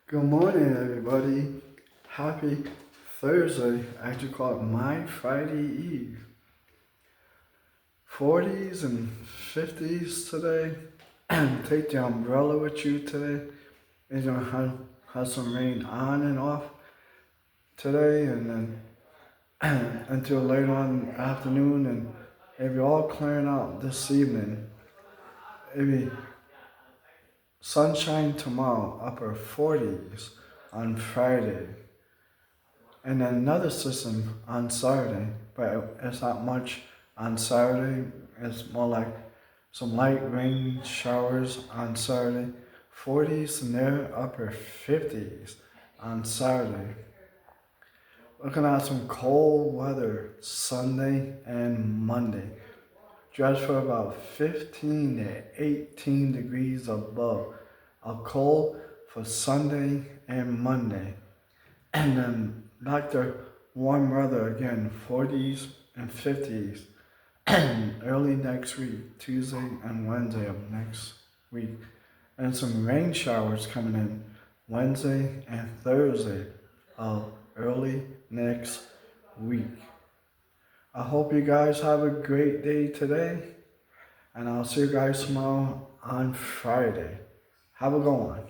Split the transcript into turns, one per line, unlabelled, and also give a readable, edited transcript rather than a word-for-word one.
Good morning, everybody. Happy Thursday. I actually call it my Friday Eve. 40s and 50s today. Take the umbrella with you today. It's gonna have some rain on and off today, and then until later on in the afternoon, and it'll be all clearing out this evening. It'll be sunshine tomorrow, upper 40s on Friday. And another system on Saturday, but it's not much on Saturday. It's more like some light rain showers on Saturday, 40s near upper 50s on Saturday. Looking at some cold weather Sunday and Monday. Dress for about 15 to 18 degrees above. A cold for Sunday and Monday. And then back to warm weather again, 40s and 50s early next week, Tuesday and Wednesday of next week. And some rain showers coming in Wednesday and Thursday of early next week. I hope you guys have a great day today, and I'll see you guys tomorrow on Friday. Have a good one.